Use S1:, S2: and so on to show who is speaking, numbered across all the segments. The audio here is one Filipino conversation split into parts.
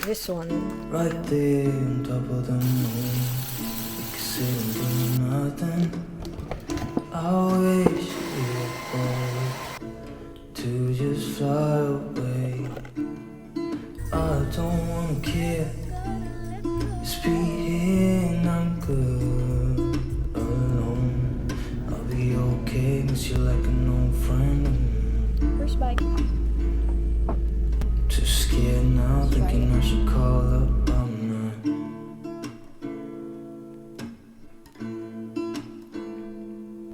S1: This one.
S2: Right there on top of the moon, we could sit and do nothing. I wish we were bold to just fly away. I don't wanna care, just be here and I'm good alone. I'll be okay, miss you like an old friend.
S1: First bike.
S2: Too scared now, thinking I should call up. I'm not.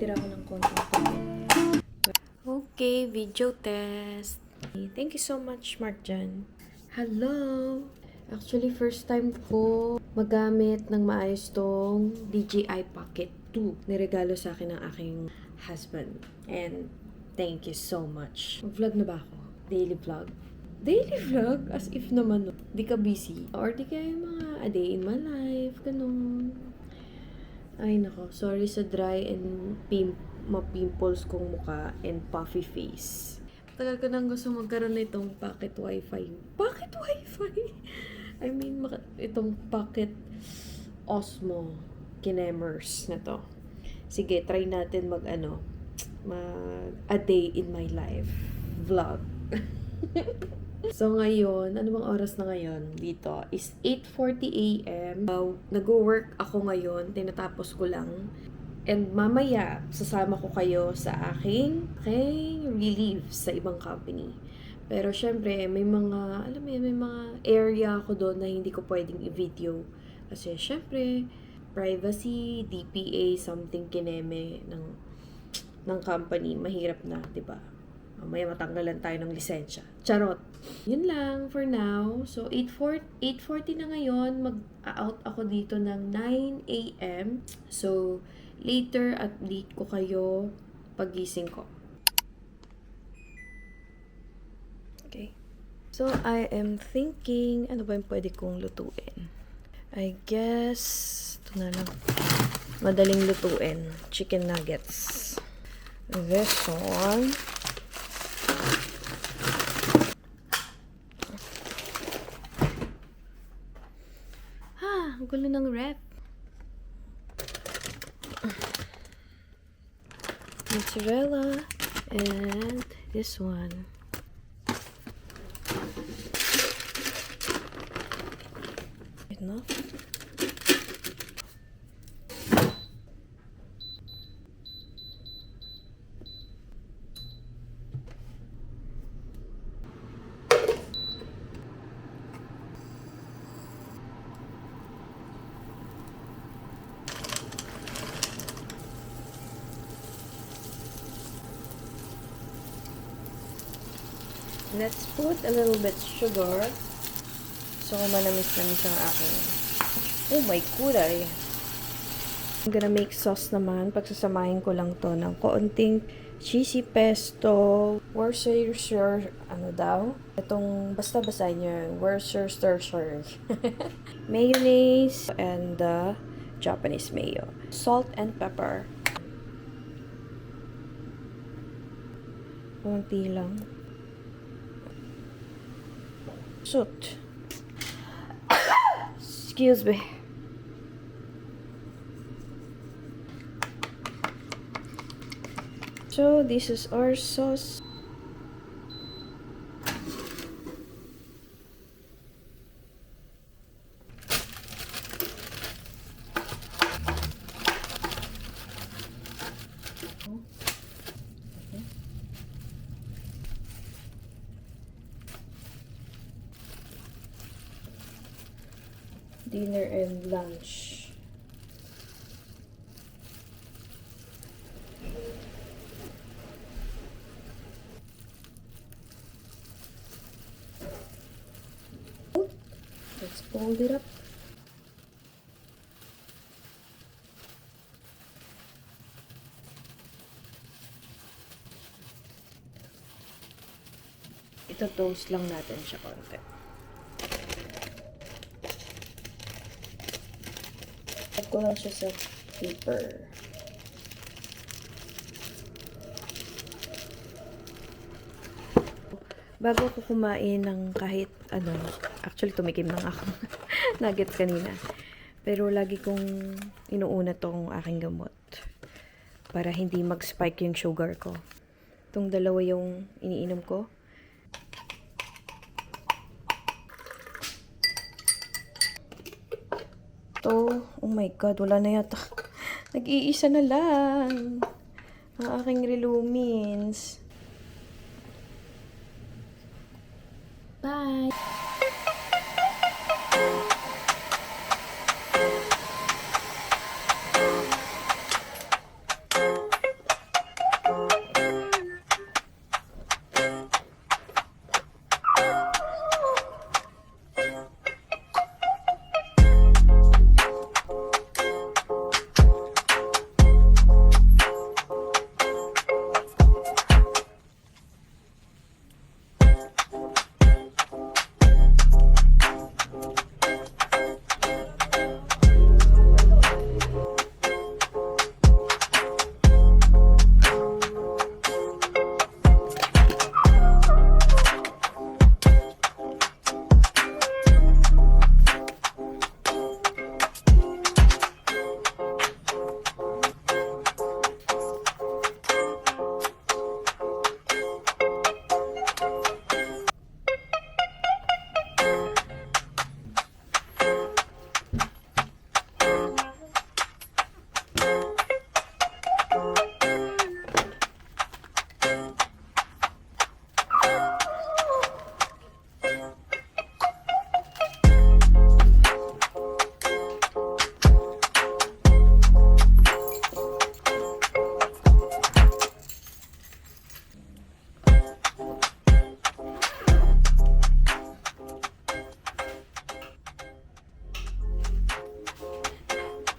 S1: Tira ko ng konting tubig. Okay, video test. Thank you so much, Mark Jan. Hello! Actually, first time ko magamit ng maayos tong DJI Pocket 2. Niregalo sa akin ng aking husband. And thank you so much. Vlog na ba ako? Daily vlog? Daily vlog? As if naman, no? Di ka busy. Or di kaya mga a day in my life, ganun. Ay nako, sorry sa dry and ma-pimples kong mukha and puffy face. Tagal ko nang gusto magkaroon na itong pocket wifi. Pocket wifi? I mean, itong pocket Osmo Kinemers na to. Sige, try natin mag a day in my life vlog. So ngayon, ano bang oras na ngayon dito? Is 8:40 a.m. Nag-work ako ngayon, tinatapos ko lang. And mamaya, sasama ko kayo sa aking relief sa ibang company. Pero syempre, may mga, alam mo yan, may mga area ako doon na hindi ko pwedeng i-video. Kasi syempre, privacy, DPA, something kineme ng company, mahirap na, 'di ba? Mamaya matanggalan tayo ng lisensya. Charot. Yun lang for now. So, 8:40 na ngayon. Mag-out ako dito ng 9 a.m. So, later update ko kayo pagising ko. Okay. So, I am thinking, ano ba yung pwede kong lutuin? I guess, ito na lang. Madaling lutuin. Chicken nuggets. This one. Ang gulo ng rep. Mozzarella and this one. Enough. Let's put a little bit sugar. So, manamis-namis ang aking. Oh my kulay. I'm gonna make sauce naman. Pagsasamahin ko lang to ng konting cheesy pesto. Worcestershire, ano daw? Itong, basta-basta niyo, Worcestershire. Mayonnaise and Japanese mayo. Salt and pepper. Konti lang. Shoot. Excuse me. So this is our sauce. Dinner and lunch. Let's fold it up. Ito toast lang natin siya konti. Ko lang siya sa paper. Bago ko kumain ng kahit ano, Actually, tumikim lang ako. Nuggets kanina. Pero lagi kong inuuna tong aking gamot. Para hindi mag-spike yung sugar ko. Itong dalawa yung iniinom ko. Oh my God, wala na yata. Nag-iisa na lang. Ang aking Relumins. Bye!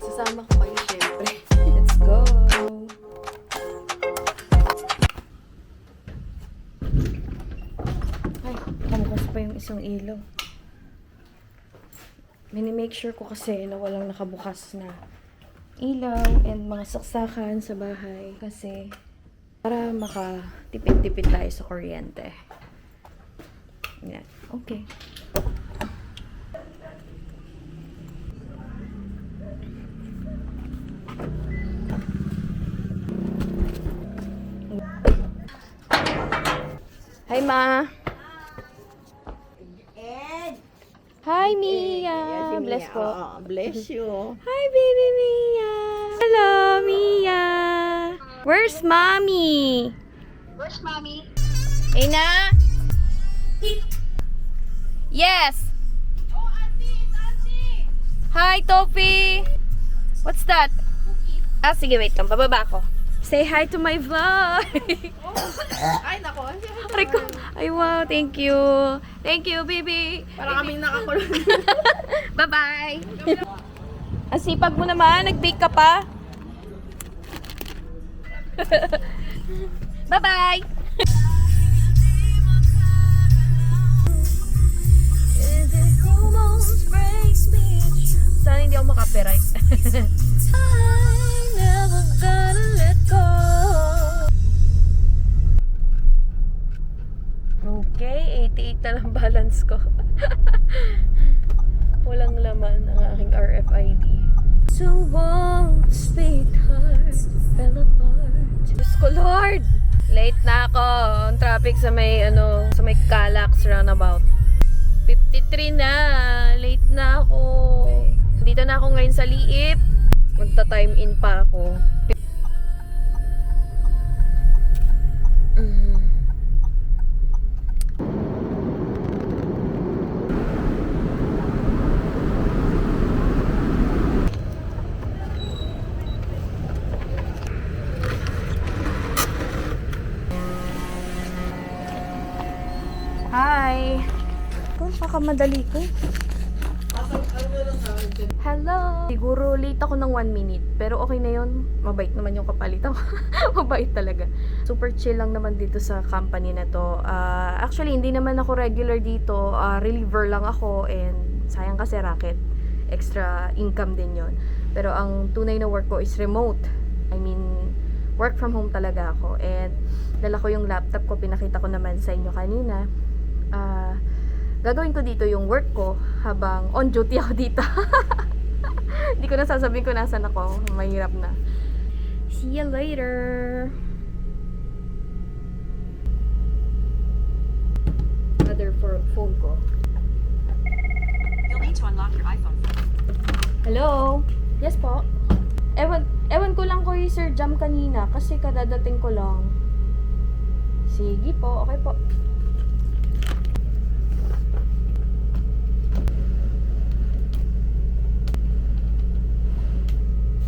S1: Sasama ko kayo, syempre. Let's go! Ay, kamukas pa yung isang ilaw. Mini-make sure ko kasi na walang nakabukas na ilaw and mga saksakan sa bahay. Kasi para makatipid-tipid tayo sa kuryente. Yan. Okay. Hi, Ma.
S3: Ed!
S1: Hi, Mia.
S3: Si
S1: Bless
S3: Mia.
S1: po.
S3: Oo, bless you.
S1: Hi, baby Mia. Hello, Mia. Where's Mommy?
S4: Where's mommy?
S1: Ina? Yes.
S4: Oh, auntie! It's auntie!
S1: Hi, Topi. What's that? Ah, sige, wait lang. Bababa ako. Say hi to my vlog.
S3: Ay, nako.
S1: Aray ko. Ay, wow. Thank you. Thank you, baby.
S3: Parang kaming nakakulong.
S1: Bye-bye. Ang sipag mo naman. Nag-bake ka pa. Bye-bye. Sana hindi ako makapiright. Okay, 88 na lang balance ko. Walang laman ang aking RFID. So won't sweetheart fell apart. Diyos ko, Lord! Late na ako. Ang traffic sa may, sa may Calax roundabout. 53 na. Late na ako. Dito na ako ngayon sa Liip. Magta-time in pa ako. Hi! Kung pakamadali ko. Hello! Siguro late ako ng 1 minute. Pero okay na yun. Mabait naman yung kapalit ako. Mabait talaga. Super chill lang naman dito sa company na to. Actually, hindi naman ako regular dito. Reliever lang ako. And sayang kasi racket. Extra income din yon. Pero ang tunay na work ko is remote. I mean, work from home talaga ako. And dala ko yung laptop ko. Pinakita ko naman sa inyo kanina. gagawin ko dito yung work ko habang on duty ako dito. Hindi ko na sasabihin ko nasan ako. Mahirap na. See you later! Other phone ko.
S5: You'll need to unlock your iPhone.
S1: Hello? Yes po? Ewan ko lang ko yung Sir Jam kanina kasi kadadating ko lang. Sige po, okay po.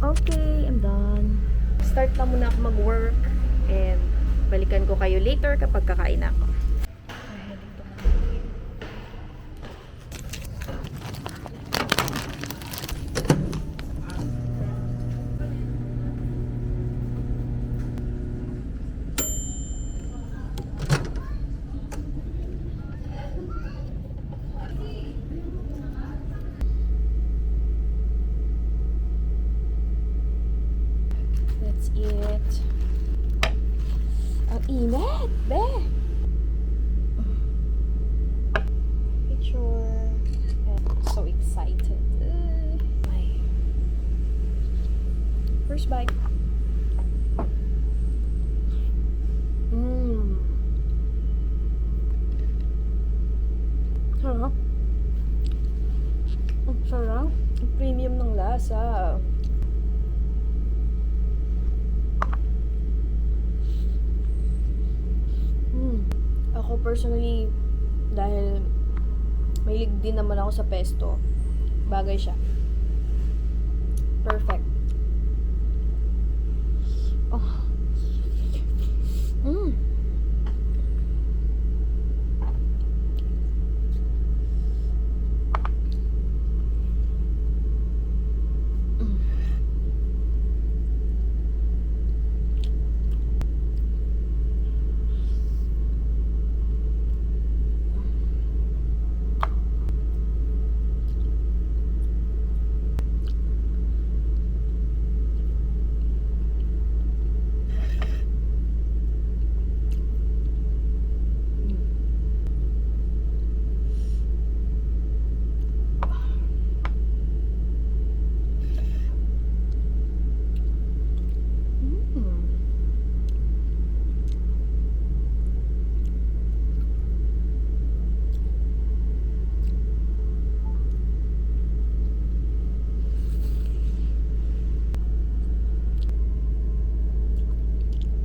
S1: Okay, I'm done. Start na muna ako mag-work and balikan ko kayo later kapag kakain na ako. That's it. Ang init, be! Picture. I'm so excited. My first bite. Sarap. Ang sarap. Ang premium ng lasa. Ako personally, dahil mahilig din naman ako sa pesto, bagay siya. Perfect. Oh.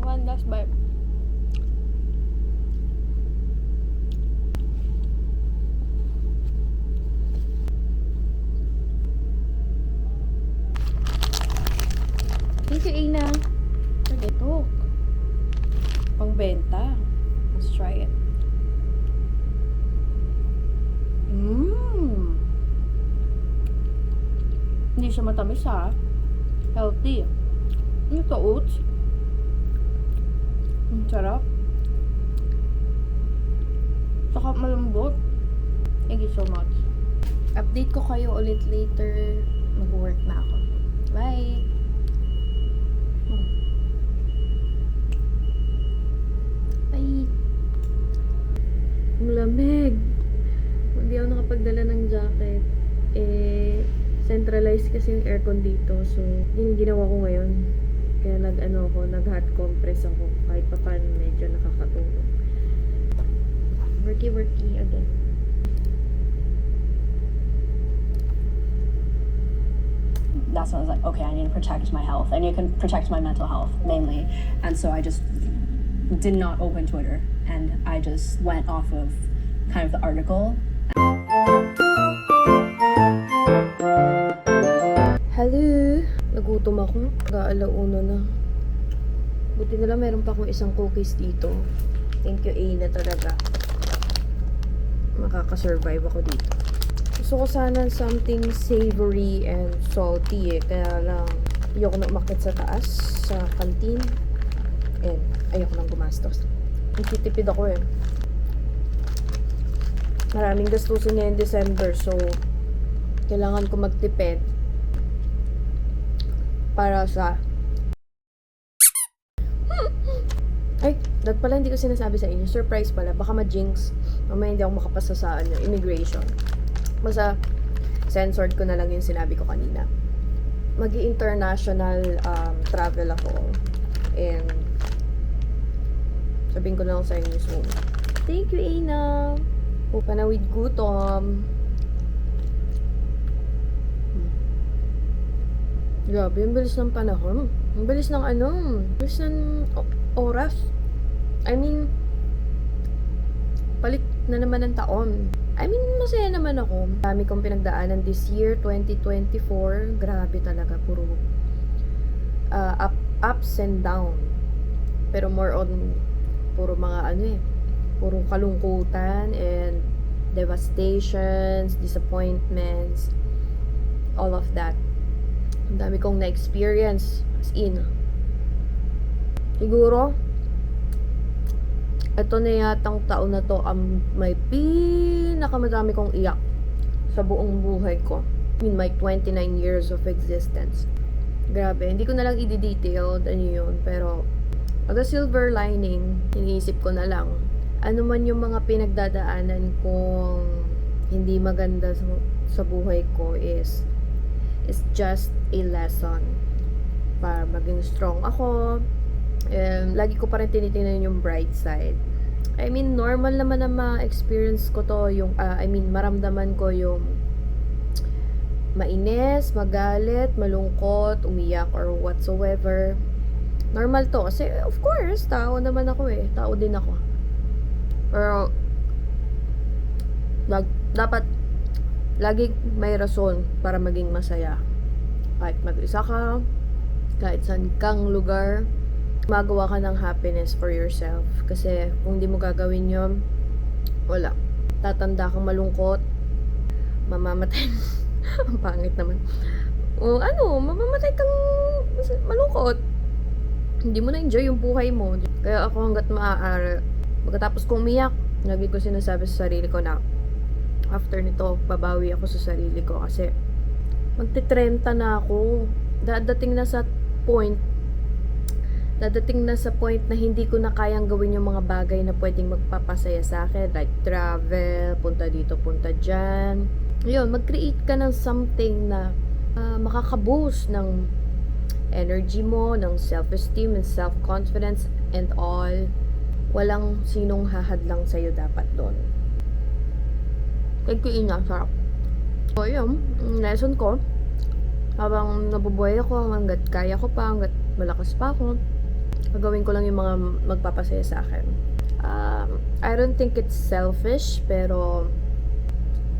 S1: One last bite. Thank you, Ina. Ito. Pangbenta. Let's try it. Hindi siya matamis ha. Healthy. Ano to, oats? Ang sarap. Saka malambot. Thank you so much. Update ko kayo ulit later. Mag-work na ako. Bye! Bye! Ang lamig. Hindi ako nakapagdala ng jacket. Centralized kasi yung aircon dito. So, yun ginawa ko ngayon. Kaya nag-hot compress ako. Kahit pa paano medyo nakakatulong. Worky again.
S5: That's when I was like, okay, I need to protect my health. I need to protect my mental health, mainly. And so I just did not open Twitter. And I just went off of kind of the article.
S1: Hello! Nagutom ako. Alauna na. Buti na lang meron pa akong isang cookies dito. Thank you, Aina, talaga. Makakasurvive ako dito. Gusto ko sana something savory and salty eh. Kaya lang, ayoko na umakit sa taas, sa canteen. And ayoko nang gumastos. Nagtitipid ako eh. Maraming gastusin ngayon December, so kailangan ko magtipid para sa ay That pala hindi ko sinasabi sa inyo. Surprise pala. Baka ma-jinx. Mamaya hindi ako makapasa sa immigration. Basta, censored ko na lang yung sinabi ko kanina. Mag-international travel ako. And, sabihin ko na lang sa inyo soon. Thank you, Aina. Panawid gutom. Grabe, ang bilis ng panahon. Ang bilis ng bilis ng oras. I mean, palit na naman ng taon. I mean, masaya naman ako. Dami kong pinagdaanan this year, 2024. Grabe talaga, puro ups and down. Pero more on, puro mga puro kalungkutan and devastations, disappointments, all of that. Ang dami kong na-experience. As in, siguro, ito na yatang taon na to ang may pinakamadami kong iyak sa buong buhay ko. In my 29 years of existence. Grabe, hindi ko na lang i-detail yun, pero the silver lining, iniisip ko na lang, ano man yung mga pinagdadaanan kong hindi maganda sa buhay ko is just a lesson para maging strong ako. Lagi ko pa rin tinitingnan yung bright side. I mean, normal naman na ma-experience ko to, yung, maramdaman ko yung mainis, magalit, malungkot, umiyak, or whatsoever. Normal to. Kasi, of course, tao naman ako eh. Tao din ako. Pero, dapat, lagi may rason para maging masaya. Kahit mag-isa ka, kahit saan kang lugar, magawa ka ng happiness for yourself. Kasi kung di mo gagawin yun, wala. Tatanda kang malungkot, mamamatay. Ang pangit naman. O mamamatay kang malungkot. Hindi mo na-enjoy yung buhay mo. Kaya ako hanggat maaari, pagkatapos kong umiyak, lagi ko sinasabi sa sarili ko na after nito, babawi ako sa sarili ko. Kasi magti-30 na ako. Dadating na sa point na hindi ko na kayang gawin yung mga bagay na pwedeng magpapasaya sa akin, like travel, punta dito, punta dyan. Yun, mag-create ka ng something na makaka-boost ng energy mo, ng self-esteem and self-confidence and all. Walang sinong hahadlang sa'yo dapat doon. Thank you, Ina. Sarap. So, yun, lesson ko, habang nabubuhay ako, hanggat kaya ko pa, hanggat malakas pa ako, gagawin ko lang yung mga magpapasaya sa akin. I don't think it's selfish, pero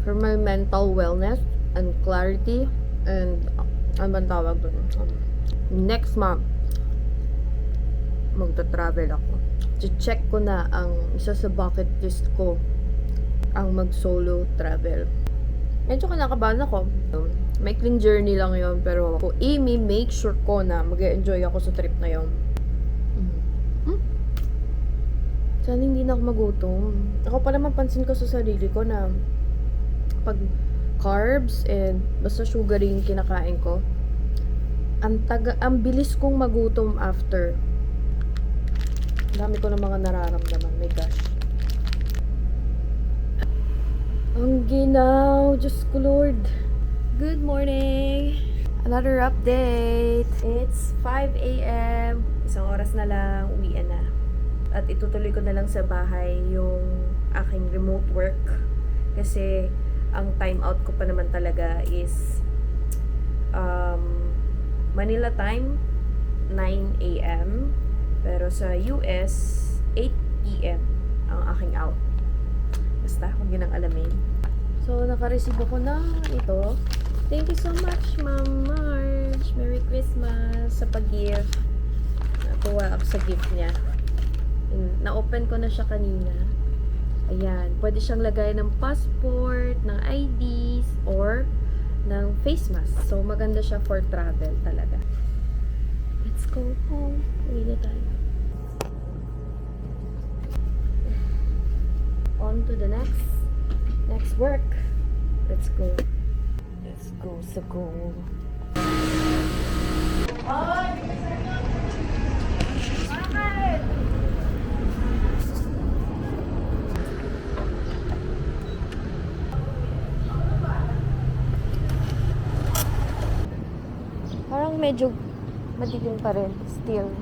S1: for my mental wellness and clarity, and ano bang tawag dun? Next month, magta-travel ako. Check ko na ang isa sa bucket list ko, ang mag-solo travel. Medyo kinakabahan ako. Maikling journey lang yon, pero make sure ko na mag-enjoy ako sa trip na yon. Sana hindi na ako magutom. Ako pa naman pansin ko sa sarili ko na pag carbs and basta sugary yung kinakain ko, ang bilis kong magutom after. Dami ko na mga nararamdaman. My gosh. Ang ginaw. Diyos ko Lord. Good morning. Another update. It's 5 a.m. Isang oras na lang. Uwian na. At itutuloy ko na lang sa bahay yung aking remote work. Kasi ang time out ko pa naman talaga is Manila time 9 a.m. Pero sa US 8 p.m. ang aking out. Basta, huwag yun ang alamin. So, naka-receive ako na ito. Thank you so much, Ma'am Marge. Merry Christmas sa pag-gift. Natuwa ako sa gift niya. Na-open ko na siya kanina. Ayan. Pwede siyang lagay ng passport, ng IDs, or ng face mask. So, maganda siya for travel talaga. Let's go home. Uwi na tayo. On to the next work. Let's go. Let's go sa goal. medyo madilim pa rin. Still.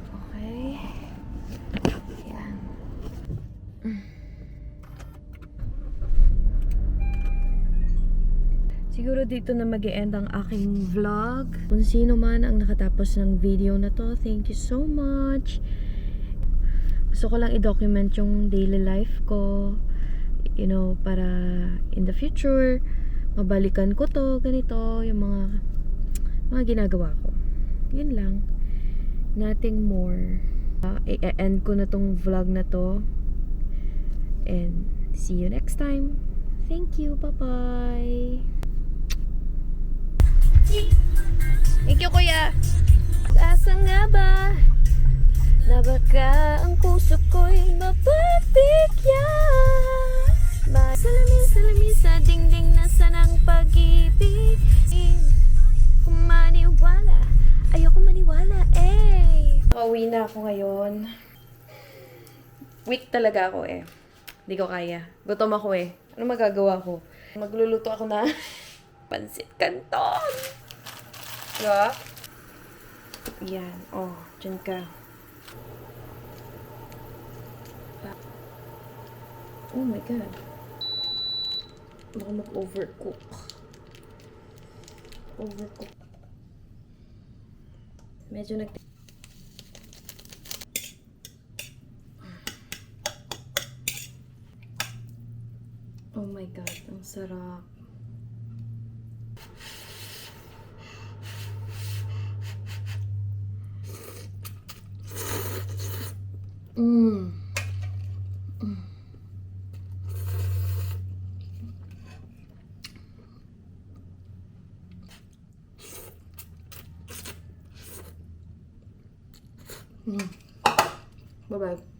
S1: Okay. Yan. Siguro dito na mag-e-end ang aking vlog. Kung sino man ang nakatapos ng video na to, thank you so much. Gusto ko lang i-document yung daily life ko. You know, para in the future, mabalikan ko to, ganito, yung mga ginagawa ko. Yun lang. Nothing more. I-end ko na tong vlog na to. And see you next time. Thank you. Bye-bye. Thank you, kuya. Asa nga ba na baka ang puso ko'y mapapigyan? Salamin sa dingding na sanang pag-ibig. Kung maniwala, ayoko maniwala, eh. Pauwi na ako ngayon. Weak talaga ako, eh. Hindi ko kaya. Gutom ako, eh. Ano magagawa ko? Magluluto ako na pansit canton. Diba? Yan. Oh, dyan ka. Oh my God. Baka mag-overcook. Overcook. Medyo Oh my God, ang sarap. Bye-bye.